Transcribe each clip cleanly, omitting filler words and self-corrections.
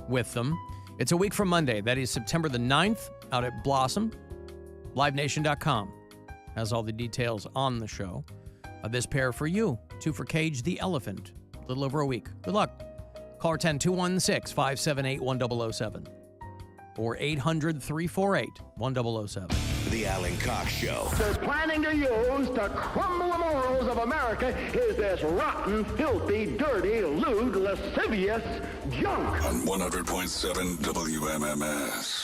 with them. It's a week from Monday. That is September the 9th out at Blossom. LiveNation.com has all the details on the show. This pair for you. 2 for Cage the Elephant. A little over a week. Good luck. Caller 10-216-578-1007 or 800-348-1007. The Alan Cox Show. They're planning to use to crumble the morals of America is this rotten, filthy, dirty, lewd, lascivious junk. On 100.7 WMMS.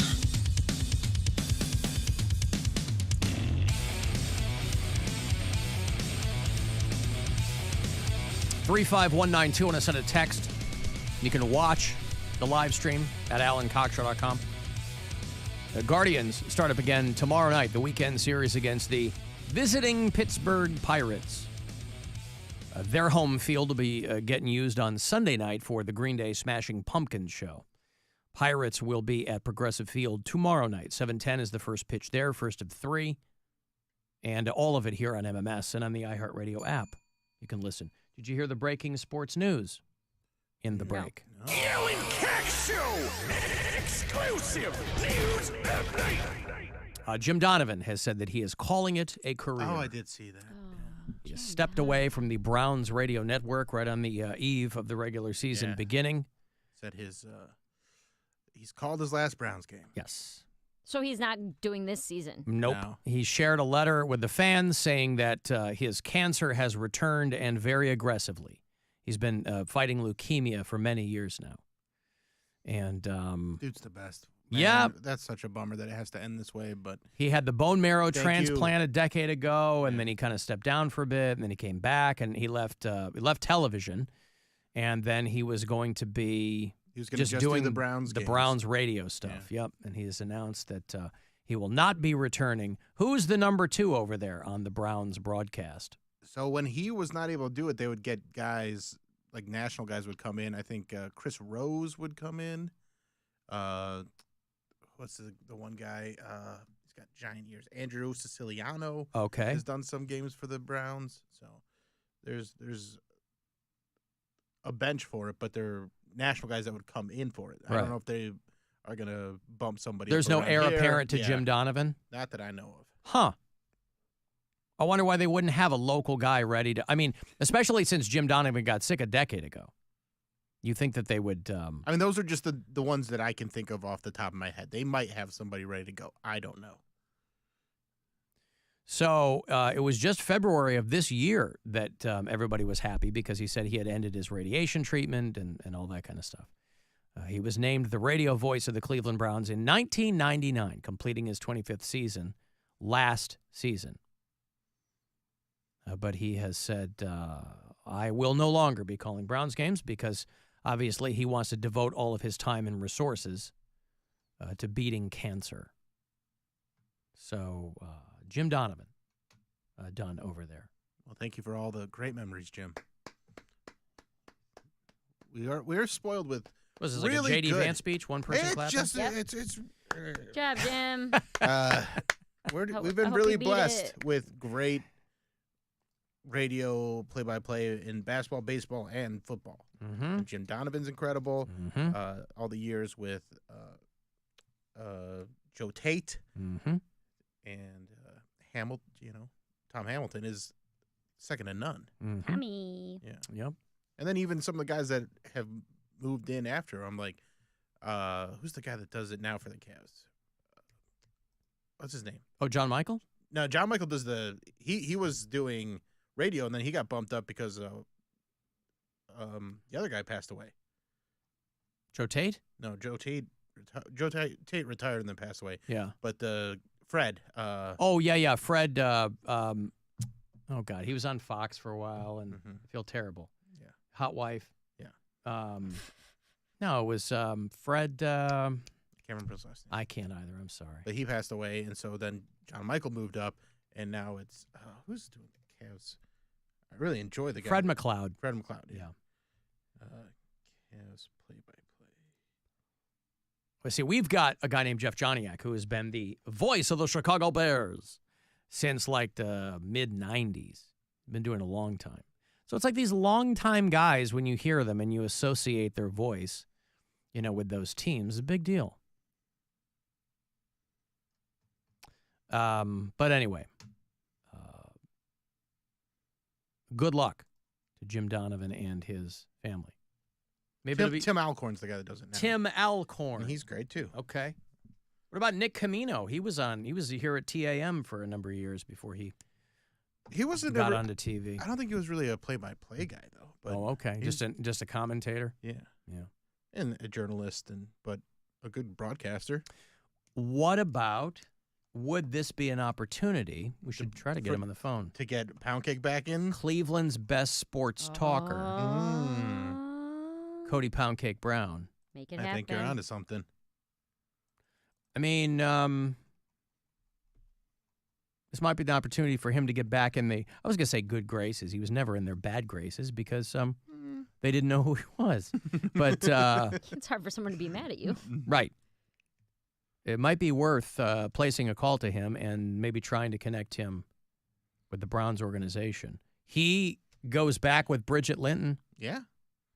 35192 want to send a text. You can watch the live stream at alancockshow.com. The Guardians start up again tomorrow night, the weekend series against the visiting Pittsburgh Pirates. Their home field will be getting used on Sunday night for the Green Day Smashing Pumpkins show. Pirates will be at Progressive Field tomorrow night. 7:10 is the first pitch there, first of 3. And all of it here on MMS and on the iHeartRadio app. You can listen. Did you hear the breaking sports news in the break? No. Alan Cox Show. Exclusive news update. Jim Donovan has said that he is calling it a career. Oh, I did see that. He has stepped away from the Browns radio network right on the eve of the regular season beginning. Said he's called his last Browns game. Yes. So he's not doing this season? Nope. No. He shared a letter with the fans saying that his cancer has returned and very aggressively. He's been fighting leukemia for many years now. And dude's the best. Man, yeah. That's such a bummer that it has to end this way, but he had the bone marrow transplant a decade ago, and then he kind of stepped down for a bit, and then he came back, and he left television, and then he was going to be just doing the Browns games. Browns radio stuff. Yeah. Yep, and he has announced that he will not be returning. Who's the number 2 over there on the Browns broadcast? So when he was not able to do it, they would get guys, like national guys would come in. I think Chris Rose would come in. What's the one guy? He's got giant ears. Andrew Siciliano has done some games for the Browns. So there's a bench for it, but they're national guys that would come in for it. I don't know if they are going to bump somebody. There's no heir apparent to Jim Donovan? Not that I know of. Huh. I wonder why they wouldn't have a local guy ready to... I mean, especially since Jim Donovan got sick a decade ago. You think that they would... I mean, those are just the ones that I can think of off the top of my head. They might have somebody ready to go. I don't know. So it was just February of this year that everybody was happy because he said he had ended his radiation treatment and all that kind of stuff. He was named the radio voice of the Cleveland Browns in 1999, completing his 25th season last season. But he has said, I will no longer be calling Browns games because obviously he wants to devote all of his time and resources to beating cancer. So Jim Donovan done over there. Well, thank you for all the great memories, Jim. We are spoiled with Was this really like a J.D. good. Vance speech? One person It's clapping? just Good job, Jim. We've been hope really you beat blessed it. with great radio play-by-play in basketball, baseball, and football. Mm-hmm. Jim Donovan's incredible. Mm-hmm. All the years with Joe Tate Mm-hmm. and Hamilton. Tom Hamilton is second to none. Mm-hmm. Tommy. Yeah. Yep. And then even some of the guys that have moved in after, I'm like, who's the guy that does it now for the Cavs? What's his name? Oh, John Michael? No, John Michael does he was doing radio, and then he got bumped up because the other guy passed away. Joe Tate? No, Joe Tate retired and then passed away. Yeah. But Fred. Oh, yeah. Fred, oh, God, he was on Fox for a while, and I feel terrible. Yeah. Hot Wife. Yeah. No, it was Fred. I can't remember his last name. I can't either. I'm sorry. But he passed away, and so then John Michael moved up, and now it's who's doing the Cavs? I really enjoy the guy. Fred McLeod. Fred McLeod. Yeah. Cavs play-by-play. Well, see, we've got a guy named Jeff Joniak who has been the voice of the Chicago Bears since like the mid-'90s. Been doing it a long time. So it's like these long-time guys, when you hear them and you associate their voice, with those teams. It's a big deal. But anyway, good luck to Jim Donovan and his family. Maybe Tim Alcorn's the guy that does it now. Tim Alcorn. And he's great too. Okay. What about Nick Camino? He was here at TAM for a number of years before he got onto TV. I don't think he was really a play-by-play guy though. But okay. Just a commentator. Yeah. Yeah. And a journalist, but a good broadcaster. What about? Would this be an opportunity? We should try to get him on the phone. To get Pound Cake back in? Cleveland's best sports talker. Cody Pound Cake Brown. Make it happen. I think you're onto something. I mean, this might be the opportunity for him to get back in I was going to say good graces. He was never in their bad graces because they didn't know who he was. But it's hard for someone to be mad at you. Right. It might be worth placing a call to him and maybe trying to connect him with the Browns organization. He goes back with Bridget Linton. Yeah.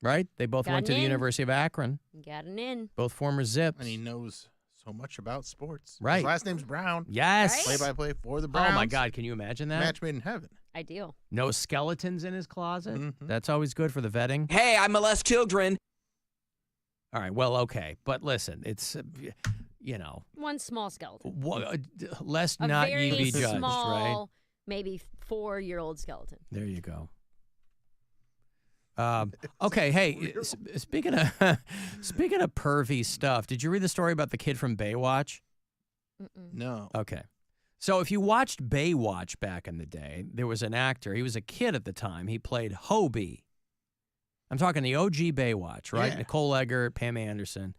Right? They both went to the University of Akron. Got an in. Both former Zips. And he knows so much about sports. Right. His last name's Brown. Yes. Right? Play-by-play for the Browns. Oh, my God. Can you imagine that? Match made in heaven. Ideal. No skeletons in his closet. That's always good for the vetting. Hey, I molest children. All right. Well, okay. But listen, it's, One small skeleton. Lest A not very ye be judged, small, right? maybe 4-year-old skeleton. There you go. Okay, hey, speaking of pervy stuff, did you read the story about the kid from Baywatch? No. Okay. So if you watched Baywatch back in the day, there was an actor. He was a kid at the time. He played Hobie. I'm talking the OG Baywatch, right? Yeah. Nicole Eggert, Pam Anderson.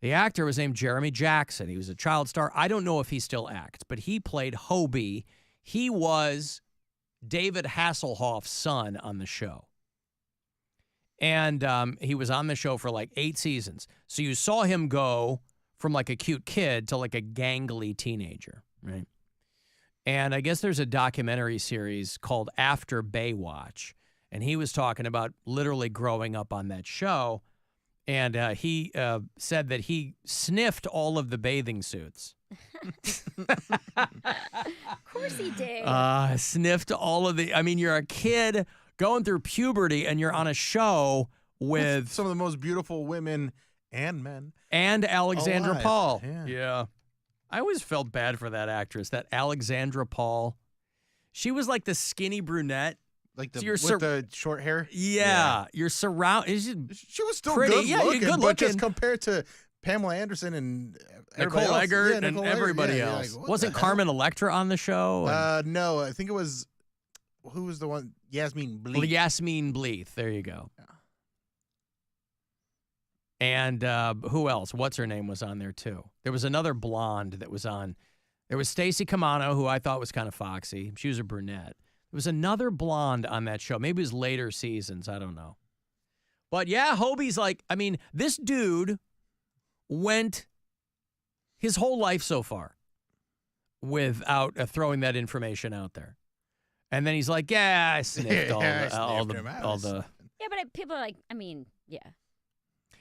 The actor was named Jeremy Jackson. He was a child star. I don't know if he still acts, but he played Hobie. He was David Hasselhoff's son on the show. And he was on the show for like 8 seasons. So you saw him go from like a cute kid to like a gangly teenager, right? And I guess there's a documentary series called After Baywatch. And he was talking about literally growing up on that show. And he said that he sniffed all of the bathing suits. Of course he did. Sniffed all of you're a kid going through puberty and you're on a show with some of the most beautiful women and men. And Alexandra alive. Paul. Yeah. I always felt bad for that actress, that Alexandra Paul. She was like the skinny brunette. Like So with the short hair? Yeah. You're surrounded. She was still Pretty. good Yeah, looking, good but just looking. compared to Pamela Anderson and Nicole Eggert and everybody yeah, else. like, what Wasn't the hell? Carmen Electra on the show? No, I think it was, who was the one? Yasmin Bleeth. Yasmin Bleeth. There you go. Yeah. And who else? What's her name was on there too? There was another blonde that was on. There was Stacey Camano, who I thought was kind of foxy. She was a brunette. There was another blonde on that show. Maybe it was later seasons. I don't know. But yeah, Hobie's like, this dude went his whole life so far without throwing that information out there. And then he's like, yeah, I sniffed all the. Yeah, but people are like, yeah.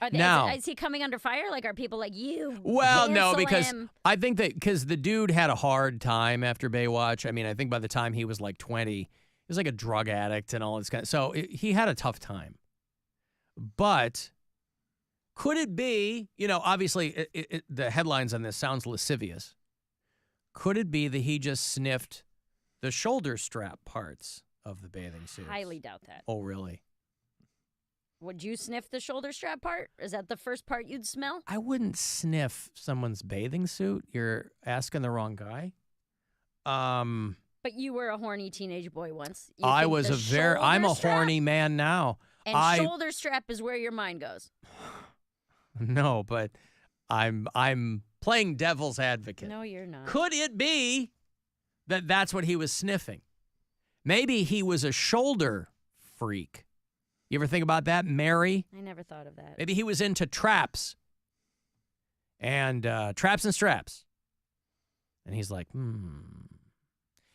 Are they, Now- is he coming under fire? Like, are people like, you Well, no, cancel because him? I think that because the dude had a hard time after Baywatch. I think by the time he was like 20, he was like a drug addict and all this kind of. So he had a tough time. But could it be? Obviously, the headlines on this sounds lascivious. Could it be that he just sniffed the shoulder strap parts of the bathing suits? Highly doubt that. Oh, really? Would you sniff the shoulder strap part? Is that the first part you'd smell? I wouldn't sniff someone's bathing suit. You're asking the wrong guy. But you were a horny teenage boy once. You I think was the I'm a shoulder strap horny man now. And shoulder strap is where your mind goes. No, but I'm playing devil's advocate. No, you're not. Could it be that that's what he was sniffing? Maybe he was a shoulder freak. You ever think about that, Mary? I never thought of that. Maybe he was into traps and traps and straps. And he's like,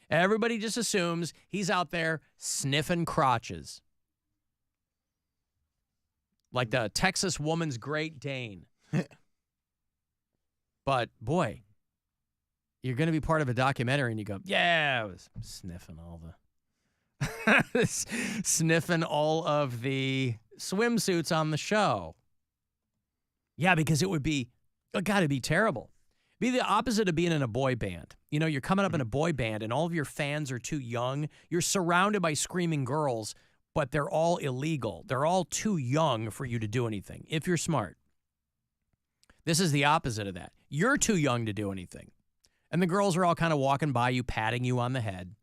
Everybody just assumes he's out there sniffing crotches. Like the Texas woman's Great Dane. But, boy, you're going to be part of a documentary, and you go, yeah, I was sniffing all the swimsuits on the show. Yeah, because it got to be terrible. Be the opposite of being in a boy band. You know, you're coming up in a boy band, and all of your fans are too young. You're surrounded by screaming girls, but they're all illegal. They're all too young for you to do anything, if you're smart. This is the opposite of that. You're too young to do anything. And the girls are all kind of walking by you, patting you on the head.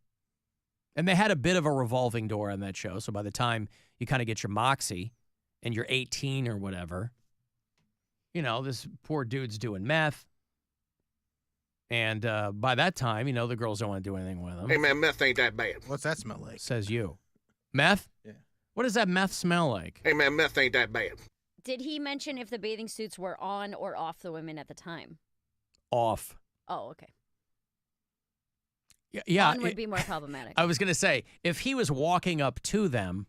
And they had a bit of a revolving door on that show, so by the time you kind of get your moxie and you're 18 or whatever, you know, this poor dude's doing meth. And by that time, you know, the girls don't want to do anything with him. Hey, man, meth ain't that bad. What's that smell like? Says you. Meth? Yeah. What does that meth smell like? Hey, man, meth ain't that bad. Did he mention if the bathing suits were on or off the women at the time? Off. Oh, okay. Yeah. On would be more problematic. I was going to say, if he was walking up to them,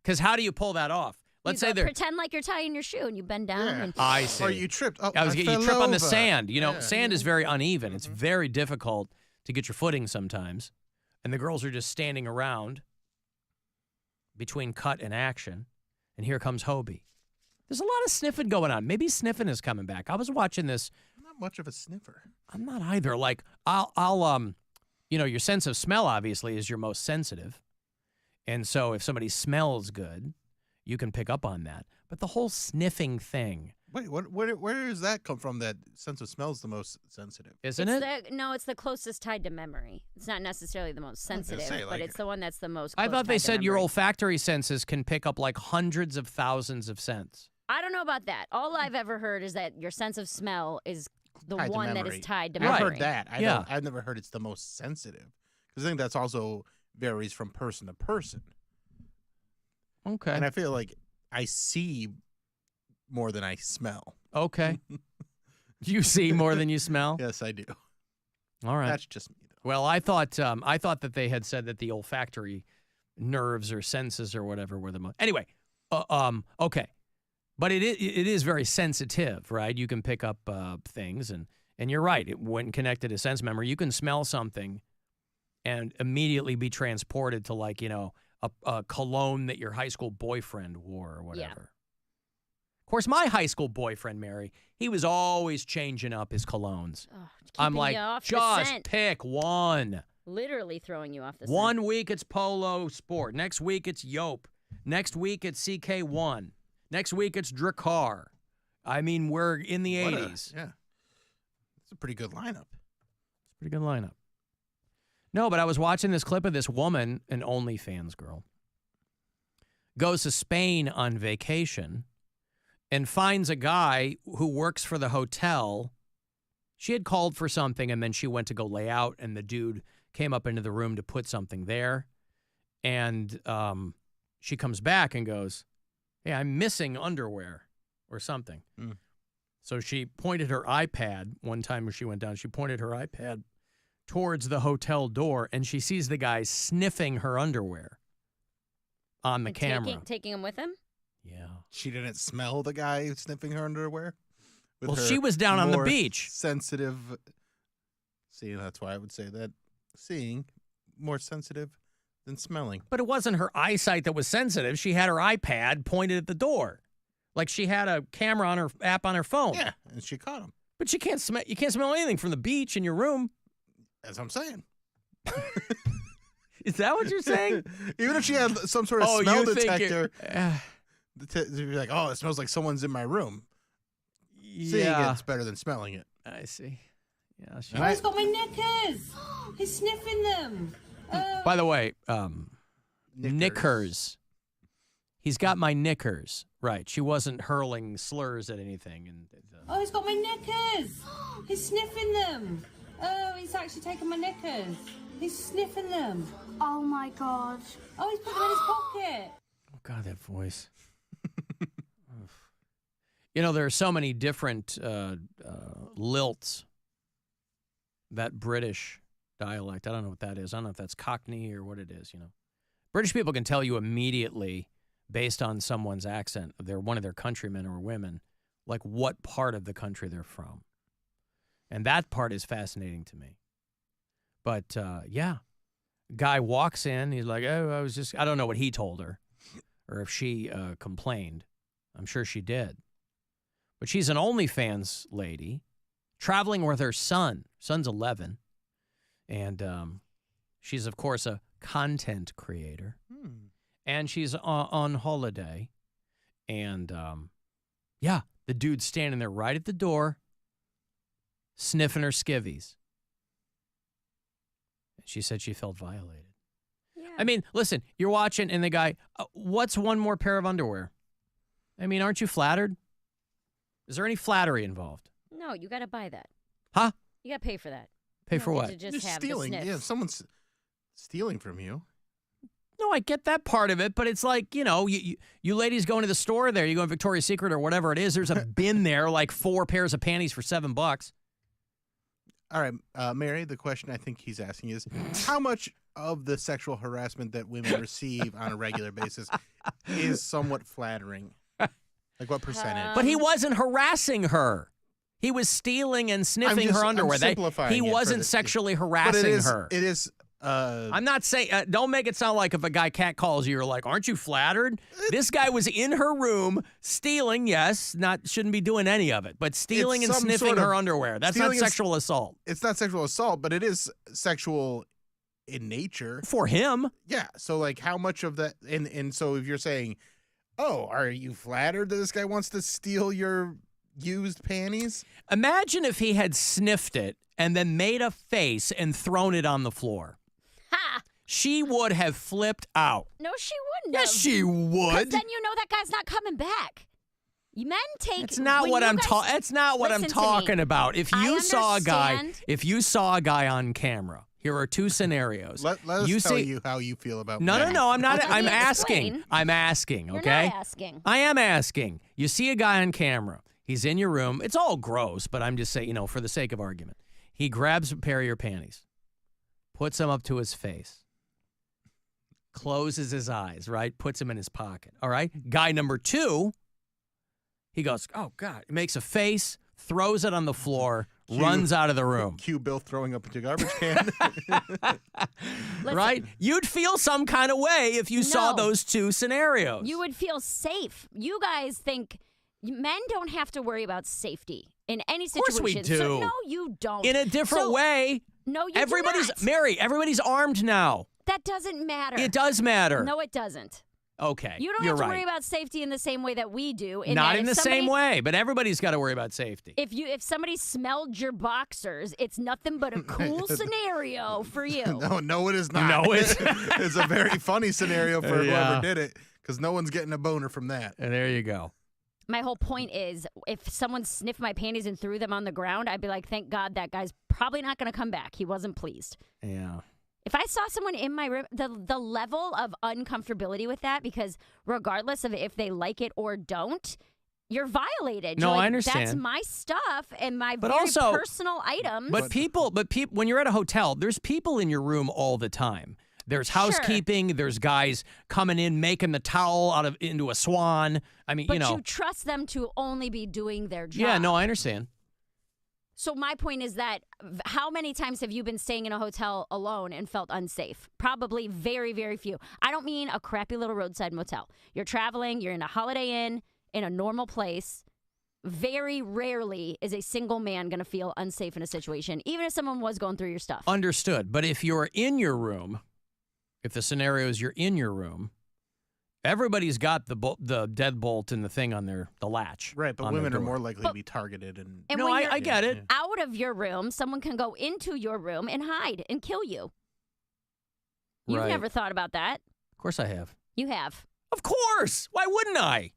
because how do you pull that off? Let's say they're... Pretend like you're tying your shoe and you bend down. Yeah. And... I see. Or you tripped. Oh, you trip on the sand. You know, Yeah. sand is very uneven. It's very difficult to get your footing sometimes. And the girls are just standing around between cut and action. And here comes Hobie. There's a lot of sniffing going on. Maybe sniffing is coming back. I was watching this. I'm not much of a sniffer. I'm not either. Like, I'll you know, your sense of smell obviously is your most sensitive. And so if somebody smells good, you can pick up on that. But the whole sniffing thing. Wait, where does that come from? That sense of smell is the most sensitive, Isn't it? It's the closest tied to memory. It's not necessarily the most sensitive, say, but like- it's the one that's the most I close thought they tied to said your memory. olfactory senses can pick up like hundreds of thousands of scents. I don't know about that. All I've ever heard is that your sense of smell is the Tied to one that memory. is tied to I've memory. heard that. Yeah. I've never heard it's the most sensitive. Because I think that's also varies from person to person. Okay. And I feel like I see more than I smell. Okay. You see more than you smell? Yes, I do. All right. That's just me, though. Well, I thought that they had said that the olfactory nerves or senses or whatever were the most. Anyway, okay. But it is very sensitive, right? You can pick up things, and you're right. When connected to sense memory, you can smell something and immediately be transported to, like, you know, a cologne that your high school boyfriend wore or whatever. Yeah. Of course, my high school boyfriend, Mary, he was always changing up his colognes. Oh, I'm keeping like, you off the just scent. pick one. Literally throwing you off the scent. One week it's Polo Sport. Next week it's Yope. Next week it's CK1. Next week it's Drakkar. I mean, we're in the 80s. Yeah. It's a pretty good lineup. It's a pretty good lineup. No, but I was watching this clip of this woman, an OnlyFans girl, goes to Spain on vacation and finds a guy who works for the hotel. She had called for something, and then she went to go lay out, and the dude came up into the room to put something there. And she comes back and goes, hey, I'm missing underwear or something. Mm. So she pointed her iPad one time when she went down. She pointed her iPad towards the hotel door, and she sees the guy sniffing her underwear on the And camera. Taking him with him? Yeah. She didn't smell the guy sniffing her underwear? With Well, her she was down on the more beach. Sensitive. See, that's why I would say that seeing more sensitive than smelling. But it wasn't her eyesight that was sensitive. She had her iPad pointed at the door. Like she had a camera on her app on her phone. Yeah, and she caught him. But you can't smell anything from the beach in your room. That's what I'm saying. Is that what you're saying? Even if she had some sort of smell you think detector, it- you'd be like, oh, it smells like someone's in my room. Seeing yeah. it's better than smelling it. I see. Yeah. She, And I- He's got my knickers. He's sniffing them. by the way, knickers. He's got my knickers. Right. She wasn't hurling slurs at anything. And Oh, he's got my knickers. He's sniffing them. Oh, he's actually taken my knickers. He's sniffing them. Oh my god. Oh, he's put them in his pocket. oh God, that voice. You know, there are so many different lilts. That British dialect. I don't know what that is. I don't know if that's Cockney or what it is, you know. British people can tell you immediately, based on someone's accent, if they're one of their countrymen or women, like what part of the country they're from. And that part is fascinating to me. But, yeah, guy walks in. He's like, oh, I don't know what he told her or if she complained. I'm sure she did. But she's an OnlyFans lady traveling with her son. Son's 11. And she's, of course, a content creator. And she's on holiday. And, yeah, the dude's standing there right at the door, sniffing her skivvies. She said she felt violated. Yeah. I mean, listen, you're watching, and the guy, what's one more pair of underwear? I mean, aren't you flattered? Is there any flattery involved? No, you got to buy that. Huh? You got to pay for that. Pay for what? Just You're have stealing. The Yeah, if someone's stealing from you. No, I get that part of it, but it's like, you know, you ladies go into the store there, you go in Victoria's Secret or whatever it is, there's a bin there, like 4 pairs of panties for $7. All right, Mary, the question I think he's asking is, how much of the sexual harassment that women receive on a regular basis is somewhat flattering? Like what percentage? But he wasn't harassing her. He was stealing and sniffing her underwear. He wasn't sexually harassing her. It is. I'm not saying. Don't make it sound like if a guy catcalls you, you're like, "Aren't you flattered?" This guy was in her room stealing. Yes, shouldn't be doing any of it, but stealing and sniffing her underwear. That's not sexual assault. It's not sexual assault, but it is sexual in nature for him. Yeah. So like, how much of that? And so if you're saying, "Oh, are you flattered that this guy wants to steal your used panties?" Imagine if he had sniffed it and then made a face and thrown it on the floor. Ha! She would have flipped out. No, she wouldn't. Yes, she would. Because then you know that guy's not coming back. Men take. That's not what I'm talking. That's not what I'm talking about. If you saw a guy on camera, here are 2 scenarios. Let us tell you how you feel about. No. I'm not. I'm asking. asking. You're Okay. not asking. I am asking. You see a guy on camera. He's in your room. It's all gross, but I'm just saying, for the sake of argument. He grabs a pair of your panties, puts them up to his face, closes his eyes, right? Puts them in his pocket, all right? Guy number 2, he goes, oh, God. He makes a face, throws it on the floor, runs out of the room. Cue Bill throwing up into a garbage can. Right? You'd feel some kind of way if you saw those 2 scenarios. You would feel safe. You guys think men don't have to worry about safety in any situation. Of course we do. So, no, you don't. In a different way. No, you do not. Mary, everybody's armed now. That doesn't matter. It does matter. No, it doesn't. Okay. You don't have to worry about safety in the same way that we do. Not in the same way, but everybody's got to worry about safety. If somebody smelled your boxers, it's nothing but a cool scenario for you. No, it is not. No, it's a very funny scenario for whoever did it, because no one's getting a boner from that. And there you go. My whole point is, if someone sniffed my panties and threw them on the ground, I'd be like, thank God that guy's probably not going to come back. He wasn't pleased. Yeah. If I saw someone in my room, the level of uncomfortability with that, because regardless of if they like it or don't, you're violated. No, you're like, I understand. That's my stuff and my also, personal items. But people, when you're at a hotel, there's people in your room all the time. There's housekeeping. Sure. There's guys coming in, making the towel into a swan. I mean, but you trust them to only be doing their job. Yeah, no, I understand. So my point is that how many times have you been staying in a hotel alone and felt unsafe? Probably very, very few. I don't mean a crappy little roadside motel. You're traveling, you're in a Holiday Inn, in a normal place. Very rarely is a single man going to feel unsafe in a situation, even if someone was going through your stuff. Understood. But if you're in your room, if the scenario is you're in your room, everybody's got the deadbolt and the thing on the latch. Right, but women are more likely to be targeted. And no, I get it. Out of your room, someone can go into your room and hide and kill you. You've never thought about that. Of course I have. You have. Of course. Why wouldn't I?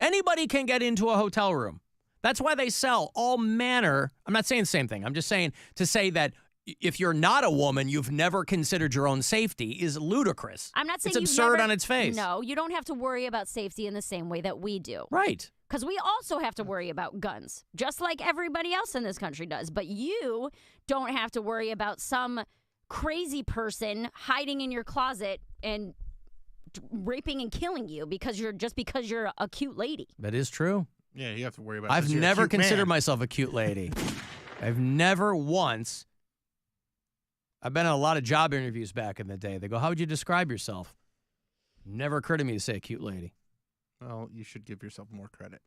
Anybody can get into a hotel room. That's why they sell all manner. I'm not saying the same thing. I'm just saying to say that if you're not a woman, you've never considered your own safety is ludicrous. I'm not saying it's absurd on its face. No, you don't have to worry about safety in the same way that we do. Right. Because we also have to worry about guns, just like everybody else in this country does. But you don't have to worry about some crazy person hiding in your closet and raping and killing you because you're a cute lady. That is true. Yeah, you have to worry about. I've never considered myself a cute lady. I've never once. I've been in a lot of job interviews back in the day. They go, "How would you describe yourself?" Never occurred to me to say a cute lady. Well, you should give yourself more credit.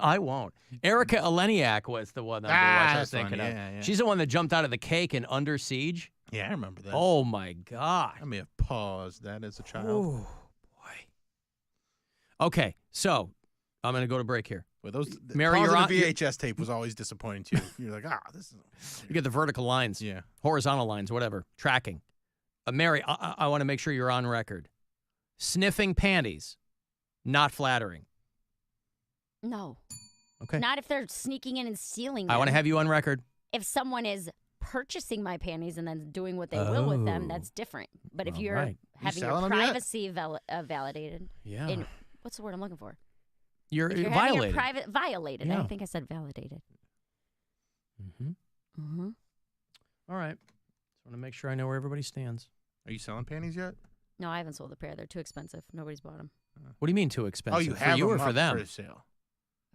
I won't. Erica Eleniak was the one I was thinking of. Yeah. She's the one that jumped out of the cake in Under Siege. Yeah, I remember that. Oh, my God. I may have paused that as a child. Oh, boy. Okay, so I'm going to go to break here. Well, Mary, you're on the VHS tape was always disappointing too. You're like, this is. You get the vertical lines, horizontal lines, whatever, tracking. Mary, I want to make sure you're on record. Sniffing panties, not flattering. No. Okay. Not if they're sneaking in and stealing them. I want to have you on record. If someone is purchasing my panties and then doing what they will with them, that's different. But if you're having your privacy validated, what's the word I'm looking for? You're violated. violated. Your private violated. Yeah. I think I said validated. All right. Just want to make sure I know where everybody stands. Are you selling panties yet? No, I haven't sold a pair. They're too expensive. Nobody's bought them. What do you mean too expensive? Oh, you for have you them or for up them? for sale.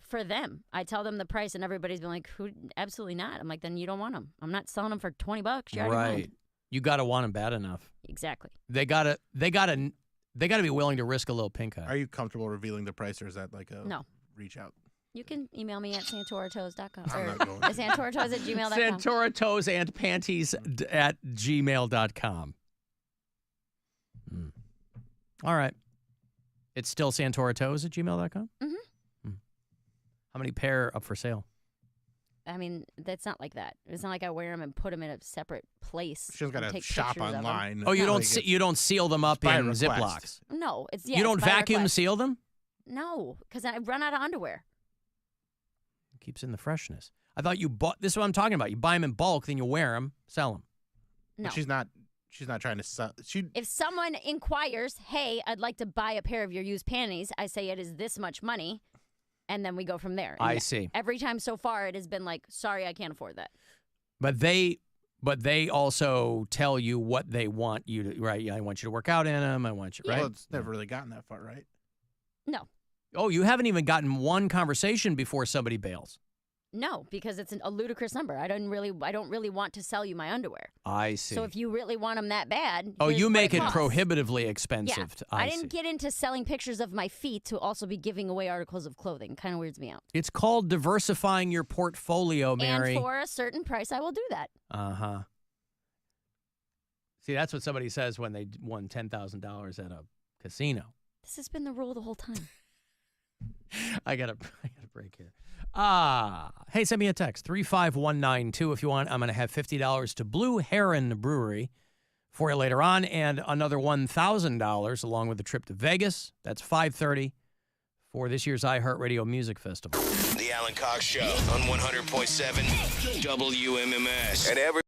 For them. I tell them the price and everybody's been like, absolutely not. I'm like, then you don't want them. I'm not selling them for $20. You already Right. won. You got to want them bad enough. Exactly. They got to be willing to risk a little pink eye. Are you comfortable revealing the price, or is that like a reach out? You can email me at santoratoes.com. I'm Or not going to. santoratoes@gmail.com. Santoratoes and panties at gmail.com. All right. It's still santoratoes at gmail.com? How many pair up for sale? I mean, that's not like that. It's not like I wear them and put them in a separate place. She's got and to take shop pictures of 'em. online. Oh, you don't seal them up by in request. Ziplocs? No, it's you don't it's by vacuum request. seal them? No, because I run out of underwear. Keeps in the freshness. I thought you bought. This is what I'm talking about. You buy them in bulk, then you wear them, sell them. No. But she's not trying to sell. If someone inquires, hey, I'd like to buy a pair of your used panties, I say it is this much money, and then we go from there. I And see. Every time so far, it has been like, sorry, I can't afford that. But they also tell you what they want you to. Right? Yeah, I want you to work out in them. I want you. Right? Well, it's never really gotten that far, right? No. Oh, you haven't even gotten one conversation before somebody bails. No, because it's a ludicrous number. I don't really want to sell you my underwear. I see. So if you really want them that bad, oh, here's you what make it costs. prohibitively expensive. Yeah. I didn't get into selling pictures of my feet to also be giving away articles of clothing. Kind of weirds me out. It's called diversifying your portfolio, Mary. And for a certain price, I will do that. Uh-huh. See, that's what somebody says when they won $10,000 at a casino. This has been the rule the whole time. I got a break here. Hey, send me a text, 35192 if you want. I'm going to have $50 to Blue Heron Brewery for you later on, and another $1,000 along with the trip to Vegas. That's 5:30 for this year's iHeartRadio Music Festival. The Alan Cox Show on 100.7 WMMS. And every